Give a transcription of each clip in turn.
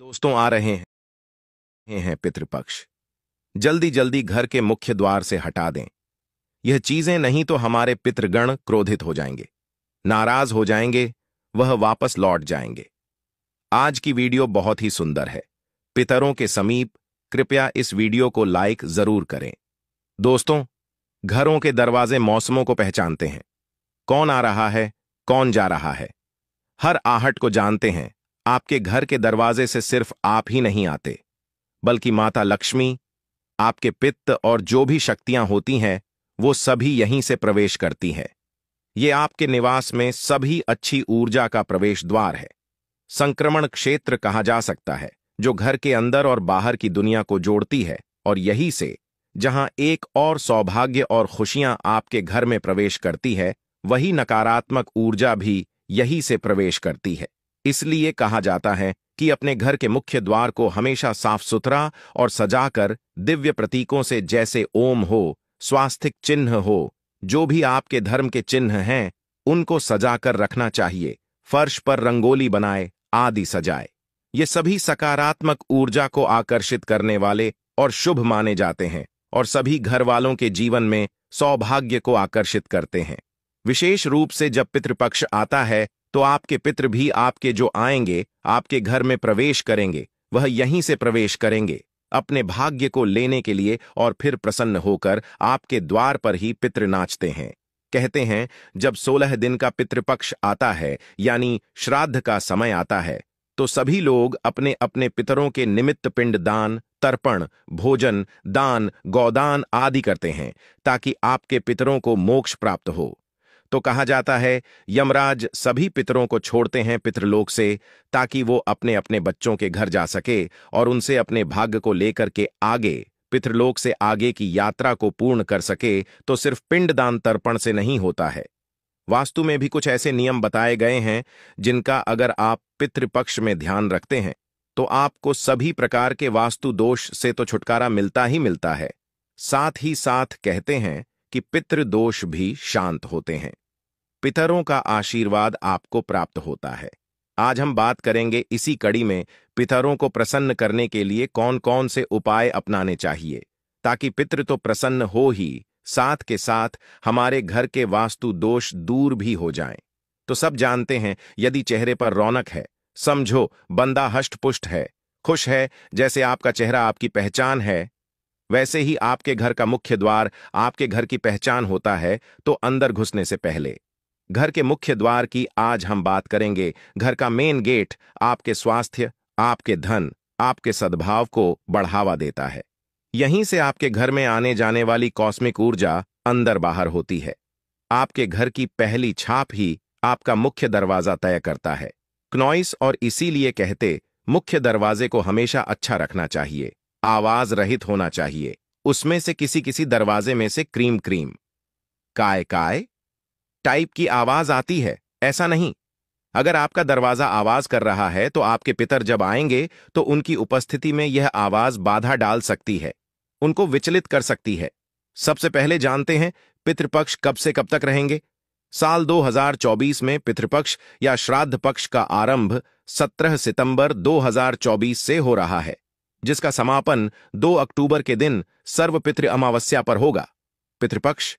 दोस्तों, आ रहे हैं पितृपक्ष। जल्दी जल्दी घर के मुख्य द्वार से हटा दें। यह चीजें नहीं तो हमारे पितृगण क्रोधित हो जाएंगे, नाराज हो जाएंगे, वह वापस लौट जाएंगे। आज की वीडियो बहुत ही सुंदर है। पितरों के समीप कृपया इस वीडियो को लाइक जरूर करें। दोस्तों, घरों के दरवाजे मौसमों को पहचानते हैं। कौन आ रहा है, कौन जा रहा है, हर आहट को जानते हैं। आपके घर के दरवाजे से सिर्फ आप ही नहीं आते, बल्कि माता लक्ष्मी, आपके पित्त और जो भी शक्तियां होती हैं वो सभी यहीं से प्रवेश करती हैं। ये आपके निवास में सभी अच्छी ऊर्जा का प्रवेश द्वार है। संक्रमण क्षेत्र कहा जा सकता है, जो घर के अंदर और बाहर की दुनिया को जोड़ती है, और यही से जहां एक और सौभाग्य और खुशियां आपके घर में प्रवेश करती है, वही नकारात्मक ऊर्जा भी यही से प्रवेश करती है। इसलिए कहा जाता है कि अपने घर के मुख्य द्वार को हमेशा साफ सुथरा और सजाकर दिव्य प्रतीकों से, जैसे ओम हो, स्वास्तिक चिन्ह हो, जो भी आपके धर्म के चिन्ह हैं, उनको सजाकर रखना चाहिए। फर्श पर रंगोली बनाए, आदि सजाए। ये सभी सकारात्मक ऊर्जा को आकर्षित करने वाले और शुभ माने जाते हैं, और सभी घर वालों के जीवन में सौभाग्य को आकर्षित करते हैं। विशेष रूप से जब पितृपक्ष आता है तो आपके पितृ भी आपके जो आएंगे, आपके घर में प्रवेश करेंगे, वह यहीं से प्रवेश करेंगे अपने भाग्य को लेने के लिए, और फिर प्रसन्न होकर आपके द्वार पर ही पितृ नाचते हैं। कहते हैं, जब 16 दिन का पितृपक्ष आता है, यानी श्राद्ध का समय आता है, तो सभी लोग अपने अपने पितरों के निमित्त पिंड दान, तर्पण, भोजन, दान, गौदान आदि करते हैं, ताकि आपके पितरों को मोक्ष प्राप्त हो। तो कहा जाता है, यमराज सभी पितरों को छोड़ते हैं पितृलोक से, ताकि वो अपने अपने बच्चों के घर जा सके और उनसे अपने भाग्य को लेकर के आगे पितृलोक से आगे की यात्रा को पूर्ण कर सके। तो सिर्फ पिंडदान तर्पण से नहीं होता है। वास्तु में भी कुछ ऐसे नियम बताए गए हैं जिनका अगर आप पितृपक्ष में ध्यान रखते हैं तो आपको सभी प्रकार के वास्तु दोष से तो छुटकारा मिलता ही मिलता है, साथ ही साथ कहते हैं कि पितृदोष भी शांत होते हैं। पितरों का आशीर्वाद आपको प्राप्त होता है। आज हम बात करेंगे इसी कड़ी में पितरों को प्रसन्न करने के लिए कौन कौन से उपाय अपनाने चाहिए, ताकि पितृ तो प्रसन्न हो ही, साथ के साथ हमारे घर के वास्तु दोष दूर भी हो जाएं। तो सब जानते हैं, यदि चेहरे पर रौनक है, समझो बंदा हष्ट-पुष्ट है, खुश है, जैसे आपका चेहरा आपकी पहचान है, वैसे ही आपके घर का मुख्य द्वार आपके घर की पहचान होता है। तो अंदर घुसने से पहले घर के मुख्य द्वार की आज हम बात करेंगे। घर का मेन गेट आपके स्वास्थ्य, आपके धन, आपके सद्भाव को बढ़ावा देता है। यहीं से आपके घर में आने जाने वाली कॉस्मिक ऊर्जा अंदर बाहर होती है। आपके घर की पहली छाप ही आपका मुख्य दरवाजा तय करता है। क्नॉइस और इसीलिए कहते, मुख्य दरवाजे को हमेशा अच्छा रखना चाहिए, आवाज रहित होना चाहिए। उसमें से किसी किसी दरवाजे में से क्रीम क्रीम, काय काय टाइप की आवाज आती है, ऐसा नहीं। अगर आपका दरवाजा आवाज कर रहा है तो आपके पितर जब आएंगे तो उनकी उपस्थिति में यह आवाज बाधा डाल सकती है, उनको विचलित कर सकती है। सबसे पहले जानते हैं पितृपक्ष कब से कब तक रहेंगे। साल 2024 में पितृपक्ष या श्राद्ध पक्ष का आरंभ 17 सितंबर 2024 से हो रहा है, जिसका समापन 2 अक्टूबर के दिन सर्वपितृ अमावस्या पर होगा। पितृपक्ष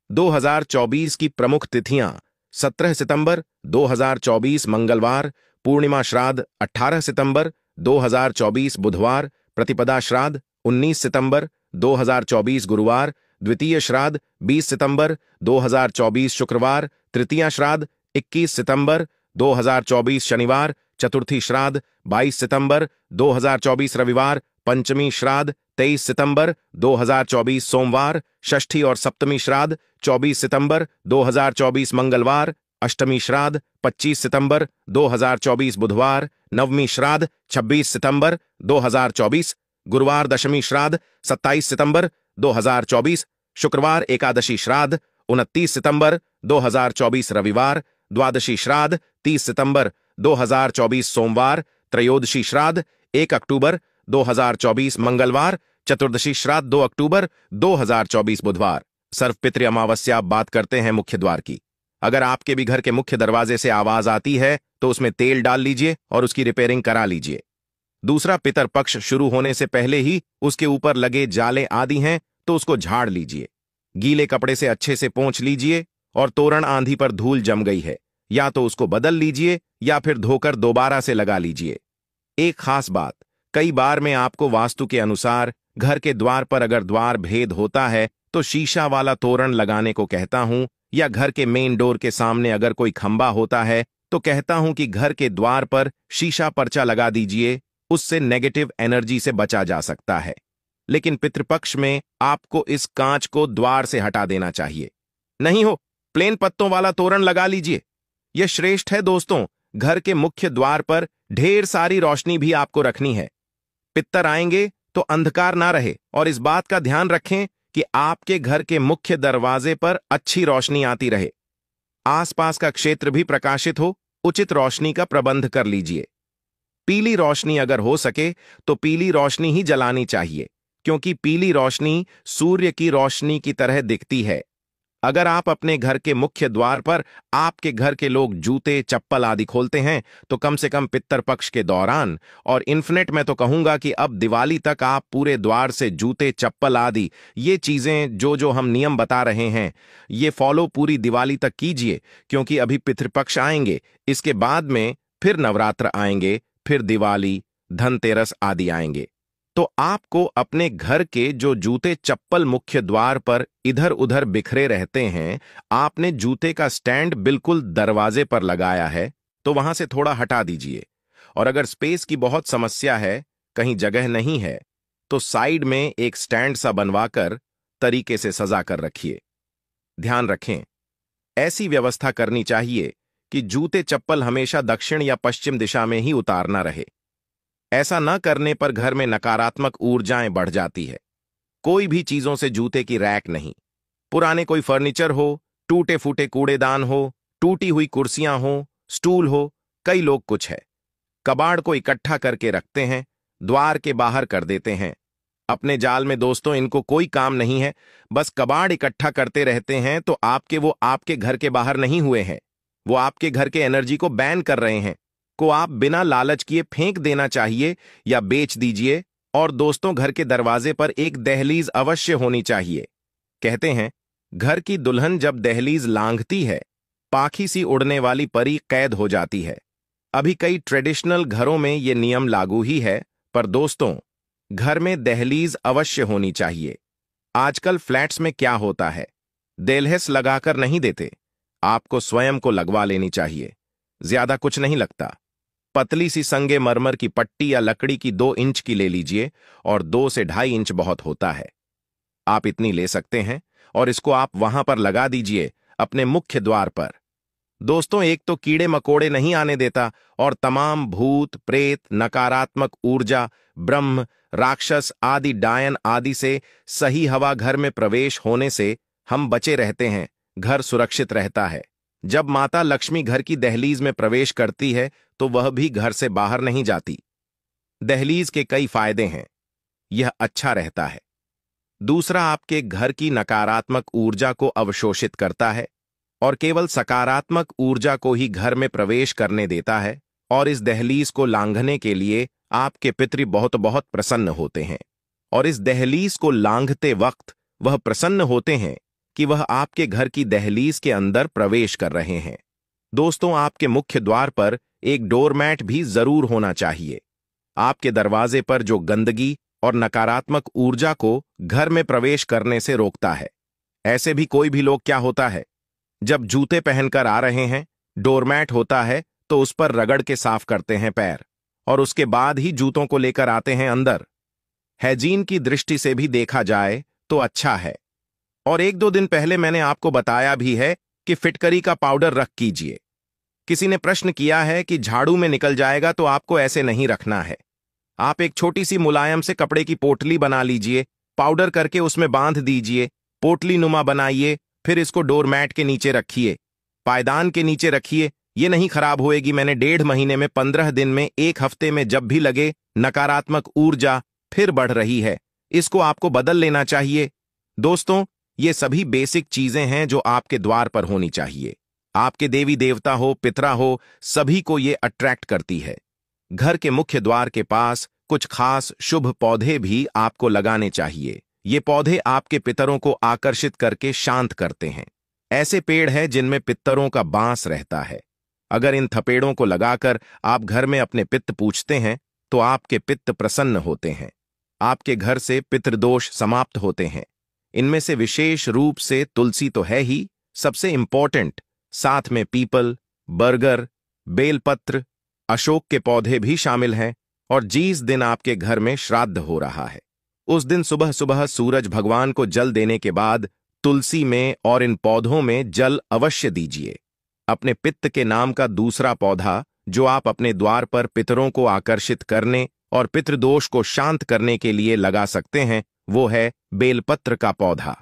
2024 की प्रमुख तिथियां: 17 सितंबर 2024 मंगलवार, पूर्णिमा श्राद्ध 18 सितंबर 2024 बुधवार, प्रतिपदा श्राद्ध 19 सितंबर 2024 गुरुवार, द्वितीय श्राद्ध 20 सितंबर 2024 शुक्रवार, तृतीया श्राद्ध 21 सितंबर 2024 शनिवार, चतुर्थी श्राद्ध 22 सितंबर 2024 रविवार, पंचमी श्राद्ध 23 सितंबर 2024 सोमवार, षष्ठी और सप्तमी श्राद्ध 24 सितंबर 2024 मंगलवार, अष्टमी श्राद्ध 25 सितंबर 2024 बुधवार, नवमी श्राद्ध 26 सितंबर 2024 गुरुवार, दशमी श्राद्ध 27 सितंबर 2024 शुक्रवार, एकादशी श्राद्ध 29 सितंबर 2024 रविवार, द्वादशी श्राद्ध 30 सितंबर 2024 सोमवार, त्रयोदशी श्राद्ध 1 अक्टूबर 2024 मंगलवार, चतुर्दशी श्राद्ध 2 अक्टूबर 2024 बुधवार। सर्वपितृ अमावस्या बात करते हैं मुख्य द्वार की। अगर आपके भी घर के मुख्य दरवाजे से आवाज आती है तो उसमें तेल डाल लीजिए और उसकी रिपेयरिंग करा लीजिए। दूसरा, पितरपक्ष शुरू होने से पहले ही उसके ऊपर लगे जाले आदि हैं तो उसको झाड़ लीजिए। गीले कपड़े से अच्छे से पोंछ लीजिए, और तोरण आंधी पर धूल जम गई है, या तो उसको बदल लीजिए या फिर धोकर दोबारा से लगा लीजिए। एक खास बात, कई बार मैं आपको वास्तु के अनुसार घर के द्वार पर अगर द्वार भेद होता है तो शीशा वाला तोरण लगाने को कहता हूं, या घर के मेन डोर के सामने अगर कोई खंबा होता है तो कहता हूं कि घर के द्वार पर शीशा पर्चा लगा दीजिए, उससे नेगेटिव एनर्जी से बचा जा सकता है। लेकिन पितृपक्ष में आपको इस कांच को द्वार से हटा देना चाहिए। नहीं हो, प्लेन पत्तों वाला तोरण लगा लीजिए, यह श्रेष्ठ है। दोस्तों, घर के मुख्य द्वार पर ढेर सारी रोशनी भी आपको रखनी है। पितर आएंगे तो अंधकार ना रहे, और इस बात का ध्यान रखें कि आपके घर के मुख्य दरवाजे पर अच्छी रोशनी आती रहे। आसपास का क्षेत्र भी प्रकाशित हो, उचित रोशनी का प्रबंध कर लीजिए। पीली रोशनी अगर हो सके तो पीली रोशनी ही जलानी चाहिए, क्योंकि पीली रोशनी सूर्य की रोशनी की तरह दिखती है। अगर आप अपने घर के मुख्य द्वार पर आपके घर के लोग जूते चप्पल आदि खोलते हैं तो कम से कम पितरपक्ष के दौरान, और इन्फिनिट में तो कहूंगा कि अब दिवाली तक आप पूरे द्वार से जूते चप्पल आदि ये चीजें जो हम नियम बता रहे हैं ये फॉलो पूरी दिवाली तक कीजिए, क्योंकि अभी पितृपक्ष आएंगे, इसके बाद में फिर नवरात्र आएंगे, फिर दिवाली, धनतेरस आदि आएंगे। तो आपको अपने घर के जो जूते चप्पल मुख्य द्वार पर इधर उधर बिखरे रहते हैं, आपने जूते का स्टैंड बिल्कुल दरवाजे पर लगाया है तो वहां से थोड़ा हटा दीजिए। और अगर स्पेस की बहुत समस्या है, कहीं जगह नहीं है, तो साइड में एक स्टैंड सा बनवाकर तरीके से सजा कर रखिए। ध्यान रखें, ऐसी व्यवस्था करनी चाहिए कि जूते चप्पल हमेशा दक्षिण या पश्चिम दिशा में ही उतारना रहे। ऐसा न करने पर घर में नकारात्मक ऊर्जाएं बढ़ जाती है। कोई भी चीजों से जूते की रैक नहीं, पुराने कोई फर्नीचर हो, टूटे फूटे कूड़ेदान हो, टूटी हुई कुर्सियां हो, स्टूल हो, कई लोग कुछ है कबाड़ को इकट्ठा करके रखते हैं, द्वार के बाहर कर देते हैं। अपने जाल में दोस्तों इनको कोई काम नहीं है, बस कबाड़ इकट्ठा करते रहते हैं। तो वो आपके घर के बाहर नहीं हुए हैं, वो आपके घर के एनर्जी को बैन कर रहे हैं, को आप बिना लालच किए फेंक देना चाहिए या बेच दीजिए। और दोस्तों, घर के दरवाजे पर एक दहलीज अवश्य होनी चाहिए। कहते हैं, घर की दुल्हन जब दहलीज लांघती है, पाखी सी उड़ने वाली परी कैद हो जाती है। अभी कई ट्रेडिशनल घरों में ये नियम लागू ही है, पर दोस्तों, घर में दहलीज अवश्य होनी चाहिए। आजकल फ्लैट्स में क्या होता है, देलहेस लगाकर नहीं देते, आपको स्वयं को लगवा लेनी चाहिए। ज्यादा कुछ नहीं लगता, पतली सी संगे मरमर की पट्टी या लकड़ी की 2 इंच की ले लीजिए, और 2 से 2.5 इंच बहुत होता है। आप इतनी ले सकते हैं, और इसको आप वहां पर लगा दीजिए अपने मुख्य द्वार पर। दोस्तों, एक तो कीड़े मकोड़े नहीं आने देता, और तमाम भूत प्रेत नकारात्मक ऊर्जा ब्रह्म राक्षस आदि डायन आदि से सही हवा घर में प्रवेश होने से हम बचे रहते हैं, घर सुरक्षित रहता है। जब माता लक्ष्मी घर की दहलीज में प्रवेश करती है तो वह भी घर से बाहर नहीं जाती। दहलीज के कई फायदे हैं, यह अच्छा रहता है। दूसरा, आपके घर की नकारात्मक ऊर्जा को अवशोषित करता है और केवल सकारात्मक ऊर्जा को ही घर में प्रवेश करने देता है। और इस दहलीज को लांघने के लिए आपके पितृ बहुत बहुत प्रसन्न होते हैं, और इस दहलीज को लांघते वक्त वह प्रसन्न होते हैं कि वह आपके घर की दहलीज के अंदर प्रवेश कर रहे हैं। दोस्तों, आपके मुख्य द्वार पर एक डोरमैट भी जरूर होना चाहिए। आपके दरवाजे पर जो गंदगी और नकारात्मक ऊर्जा को घर में प्रवेश करने से रोकता है। ऐसे भी कोई भी लोग क्या होता है, जब जूते पहनकर आ रहे हैं, डोरमैट होता है तो उस पर रगड़ के साफ करते हैं पैर, और उसके बाद ही जूतों को लेकर आते हैं अंदर। हाइजीन की दृष्टि से भी देखा जाए तो अच्छा है। और 1-2 दिन पहले मैंने आपको बताया भी है कि फिटकरी का पाउडर रख कीजिए। किसी ने प्रश्न किया है कि झाड़ू में निकल जाएगा, तो आपको ऐसे नहीं रखना है। आप एक छोटी सी मुलायम से कपड़े की पोटली बना लीजिए, पाउडर करके उसमें बांध दीजिए, पोटली नुमा बनाइए, फिर इसको डोरमैट के नीचे रखिए, पायदान के नीचे रखिए। ये नहीं खराब होएगी। मैंने 1.5 महीने में, 15 दिन में, 1 हफ्ते में जब भी लगे नकारात्मक ऊर्जा फिर बढ़ रही है, इसको आपको बदल लेना चाहिए। दोस्तों, ये सभी बेसिक चीजें हैं जो आपके द्वार पर होनी चाहिए। आपके देवी देवता हो, पितरा हो, सभी को ये अट्रैक्ट करती है। घर के मुख्य द्वार के पास कुछ खास शुभ पौधे भी आपको लगाने चाहिए। ये पौधे आपके पितरों को आकर्षित करके शांत करते हैं। ऐसे पेड़ हैं जिनमें पितरों का बांस रहता है। अगर इन थपेड़ों को लगाकर आप घर में अपने पित्त पूजते हैं तो आपके पित्त प्रसन्न होते हैं। आपके घर से पितृदोष समाप्त होते हैं। इनमें से विशेष रूप से तुलसी तो है ही सबसे इंपॉर्टेंट, साथ में पीपल, बरगद, बेलपत्र, अशोक के पौधे भी शामिल हैं। और जिस दिन आपके घर में श्राद्ध हो रहा है उस दिन सुबह सुबह सूरज भगवान को जल देने के बाद तुलसी में और इन पौधों में जल अवश्य दीजिए। अपने पित्त के नाम का दूसरा पौधा जो आप अपने द्वार पर पितरों को आकर्षित करने और पितृदोष को शांत करने के लिए लगा सकते हैं वो है बेलपत्र का पौधा।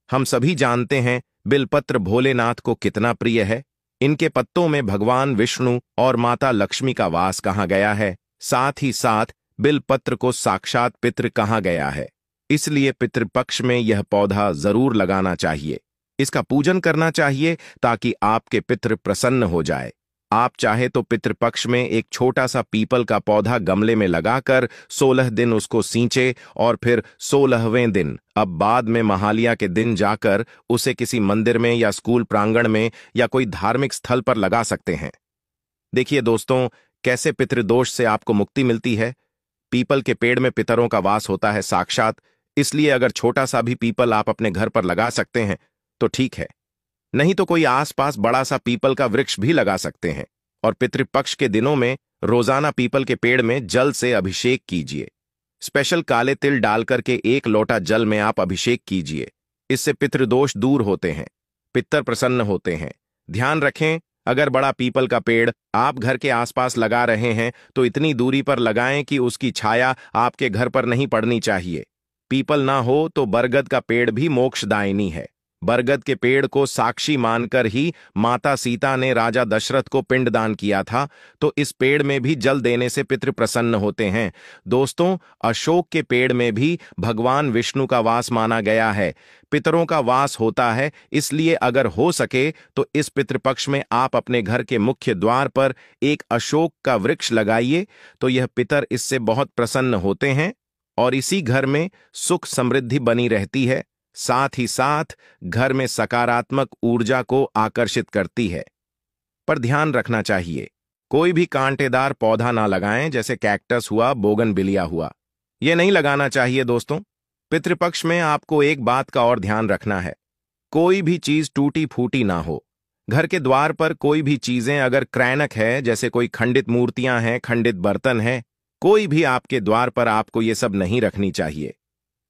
हम सभी जानते हैं बेलपत्र भोलेनाथ को कितना प्रिय है। इनके पत्तों में भगवान विष्णु और माता लक्ष्मी का वास कहा गया है। साथ ही साथ बेलपत्र को साक्षात पितृ कहा गया है। इसलिए पितृपक्ष में यह पौधा जरूर लगाना चाहिए। इसका पूजन करना चाहिए ताकि आपके पितृ प्रसन्न हो जाए। आप चाहे तो पितृपक्ष में एक छोटा सा पीपल का पौधा गमले में लगाकर 16 दिन उसको सींचे और फिर 16वें दिन अब बाद में महालया के दिन जाकर उसे किसी मंदिर में या स्कूल प्रांगण में या कोई धार्मिक स्थल पर लगा सकते हैं। देखिए दोस्तों, कैसे पितृदोष से आपको मुक्ति मिलती है। पीपल के पेड़ में पितरों का वास होता है साक्षात, इसलिए अगर छोटा सा भी पीपल आप अपने घर पर लगा सकते हैं तो ठीक है, नहीं तो कोई आसपास बड़ा सा पीपल का वृक्ष भी लगा सकते हैं। और पितृपक्ष के दिनों में रोजाना पीपल के पेड़ में जल से अभिषेक कीजिए। स्पेशल काले तिल डालकर के 1 लोटा जल में आप अभिषेक कीजिए। इससे पितृदोष दूर होते हैं, पितर प्रसन्न होते हैं। ध्यान रखें, अगर बड़ा पीपल का पेड़ आप घर के आसपास लगा रहे हैं तो इतनी दूरी पर लगाएं कि उसकी छाया आपके घर पर नहीं पड़नी चाहिए। पीपल ना हो तो बरगद का पेड़ भी मोक्षदायिनी है। बरगद के पेड़ को साक्षी मानकर ही माता सीता ने राजा दशरथ को पिंडदान किया था, तो इस पेड़ में भी जल देने से पितृ प्रसन्न होते हैं। दोस्तों, अशोक के पेड़ में भी भगवान विष्णु का वास माना गया है, पितरों का वास होता है। इसलिए अगर हो सके तो इस पितृपक्ष में आप अपने घर के मुख्य द्वार पर एक अशोक का वृक्ष लगाइए, तो यह पितर इससे बहुत प्रसन्न होते हैं और इसी घर में सुख समृद्धि बनी रहती है। साथ ही साथ घर में सकारात्मक ऊर्जा को आकर्षित करती है। पर ध्यान रखना चाहिए, कोई भी कांटेदार पौधा ना लगाएं, जैसे कैक्टस हुआ, बोगनविलिया हुआ, यह नहीं लगाना चाहिए। दोस्तों, पितृपक्ष में आपको एक बात का और ध्यान रखना है, कोई भी चीज टूटी फूटी ना हो। घर के द्वार पर कोई भी चीजें अगर क्रैनक है, जैसे कोई खंडित मूर्तियां हैं, खंडित बर्तन है, कोई भी आपके द्वार पर आपको ये सब नहीं रखनी चाहिए।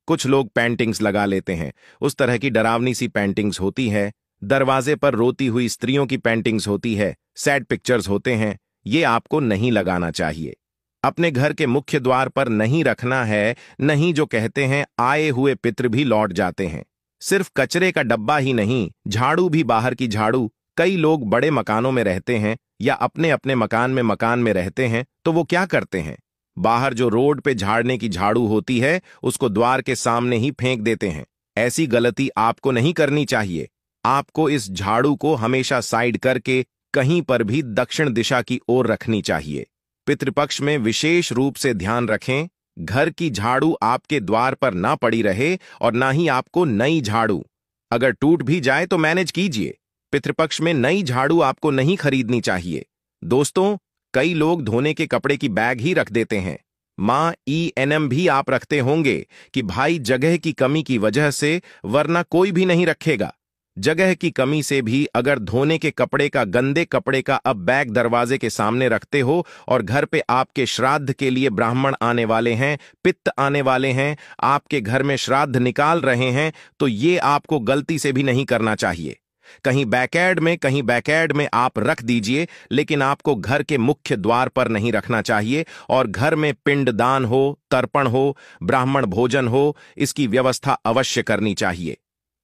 कुछ लोग पेंटिंग्स लगा लेते हैं, उस तरह की डरावनी सी पेंटिंग्स होती है। दरवाजे पर रोती हुई स्त्रियों की पेंटिंग्स होती है, सैड पिक्चर्स होते हैं, ये आपको नहीं लगाना चाहिए। अपने घर के मुख्य द्वार पर नहीं रखना है। नहीं, जो कहते हैं आए हुए पितृ भी लौट जाते हैं। सिर्फ कचरे का डब्बा ही नहीं, झाड़ू भी बाहर की झाड़ू। कई लोग बड़े मकानों में रहते हैं या अपने अपने मकान में रहते हैं, तो वो क्या करते हैं, बाहर जो रोड पे झाड़ने की झाड़ू होती है उसको द्वार के सामने ही फेंक देते हैं। ऐसी गलती आपको नहीं करनी चाहिए। आपको इस झाड़ू को हमेशा साइड करके कहीं पर भी दक्षिण दिशा की ओर रखनी चाहिए। पितृपक्ष में विशेष रूप से ध्यान रखें, घर की झाड़ू आपके द्वार पर ना पड़ी रहे और ना ही आपको नई झाड़ू। अगर टूट भी जाए तो मैनेज कीजिए। पितृपक्ष में नई झाड़ू आपको नहीं खरीदनी चाहिए। दोस्तों, कई लोग धोने के कपड़े की बैग ही रख देते हैं। मां ENM भी आप रखते होंगे कि भाई जगह की कमी की वजह से, वरना कोई भी नहीं रखेगा। जगह की कमी से भी अगर धोने के कपड़े का, गंदे कपड़े का अब बैग दरवाजे के सामने रखते हो और घर पे आपके श्राद्ध के लिए ब्राह्मण आने वाले हैं, पित्त आने वाले हैं, आपके घर में श्राद्ध निकाल रहे हैं, तो ये आपको गलती से भी नहीं करना चाहिए। कहीं बैकयार्ड में आप रख दीजिए, लेकिन आपको घर के मुख्य द्वार पर नहीं रखना चाहिए। और घर में पिंडदान हो, तर्पण हो, ब्राह्मण भोजन हो, इसकी व्यवस्था अवश्य करनी चाहिए।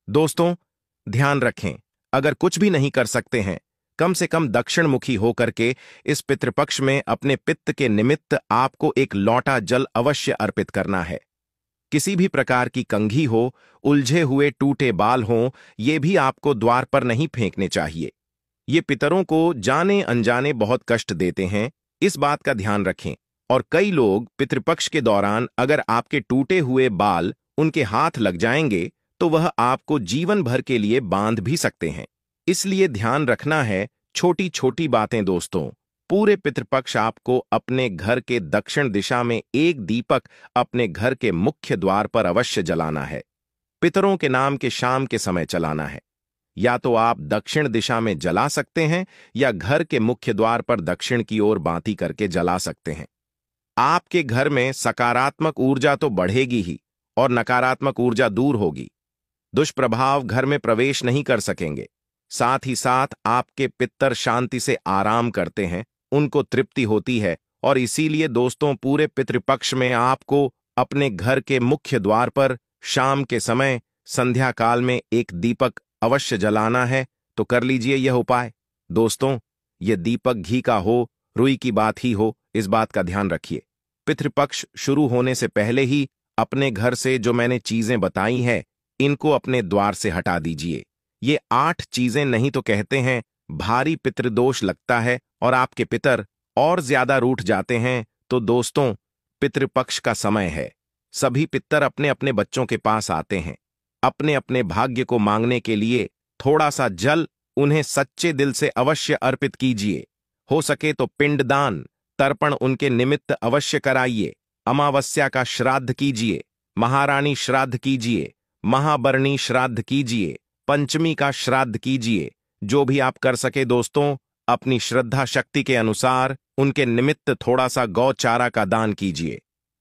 दोस्तों, ध्यान रखें, अगर कुछ भी नहीं कर सकते हैं, कम से कम दक्षिण मुखी होकर के इस पितृपक्ष में अपने पित्त के निमित्त आपको एक लोटा जल अवश्य अर्पित करना है। किसी भी प्रकार की कंघी हो, उलझे हुए टूटे बाल हों, ये भी आपको द्वार पर नहीं फेंकने चाहिए। ये पितरों को जाने अनजाने बहुत कष्ट देते हैं, इस बात का ध्यान रखें। और कई लोग पितृपक्ष के दौरान अगर आपके टूटे हुए बाल उनके हाथ लग जाएंगे तो वह आपको जीवन भर के लिए बांध भी सकते हैं। इसलिए ध्यान रखना है छोटी छोटी बातें दोस्तों। पूरे पितृपक्ष आपको अपने घर के दक्षिण दिशा में एक दीपक अपने घर के मुख्य द्वार पर अवश्य जलाना है। पितरों के नाम के शाम के समय चलाना है। या तो आप दक्षिण दिशा में जला सकते हैं या घर के मुख्य द्वार पर दक्षिण की ओर बाती करके जला सकते हैं। आपके घर में सकारात्मक ऊर्जा तो बढ़ेगी ही और नकारात्मक ऊर्जा दूर होगी। दुष्प्रभाव घर में प्रवेश नहीं कर सकेंगे। साथ ही साथ आपके पितर शांति से आराम करते हैं, उनको तृप्ति होती है और इसीलिए दोस्तों पूरे पितृपक्ष में आपको अपने घर के मुख्य द्वार पर शाम के समय संध्या काल में एक दीपक अवश्य जलाना है। तो कर लीजिए यह उपाय। दोस्तों, यह दीपक घी का हो, रुई की बात ही हो, इस बात का ध्यान रखिए। पितृपक्ष शुरू होने से पहले ही अपने घर से जो मैंने चीजें बताई हैं इनको अपने द्वार से हटा दीजिए। ये 8 चीजें नहीं तो कहते हैं भारी पितृदोष लगता है और आपके पितर और ज्यादा रूठ जाते हैं। तो दोस्तों, पितृपक्ष का समय है। सभी पितर अपने अपने बच्चों के पास आते हैं अपने अपने भाग्य को मांगने के लिए। थोड़ा सा जल उन्हें सच्चे दिल से अवश्य अर्पित कीजिए। हो सके तो पिंडदान तर्पण उनके निमित्त अवश्य कराइए। अमावस्या का श्राद्ध कीजिए, महारानी श्राद्ध कीजिए, महाबरणी श्राद्ध कीजिए, पंचमी का श्राद्ध कीजिए। जो भी आप कर सके दोस्तों, अपनी श्रद्धा शक्ति के अनुसार उनके निमित्त थोड़ा सा गौ चारा का दान कीजिए।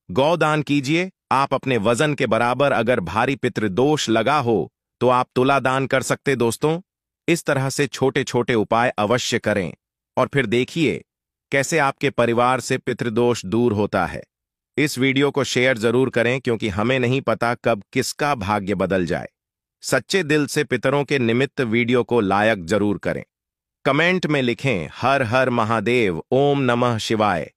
गौ दान कीजिए। आप अपने वजन के बराबर अगर भारी पितृदोष लगा हो तो आप तुला दान कर सकते दोस्तों। इस तरह से छोटे छोटे उपाय अवश्य करें और फिर देखिए कैसे आपके परिवार से पितृदोष दूर होता है। इस वीडियो को शेयर जरूर करें क्योंकि हमें नहीं पता कब किसका भाग्य बदल जाए। सच्चे दिल से पितरों के निमित्त वीडियो को लाइक जरूर करें। कमेंट में लिखें हर हर महादेव, ओम नमः शिवाय।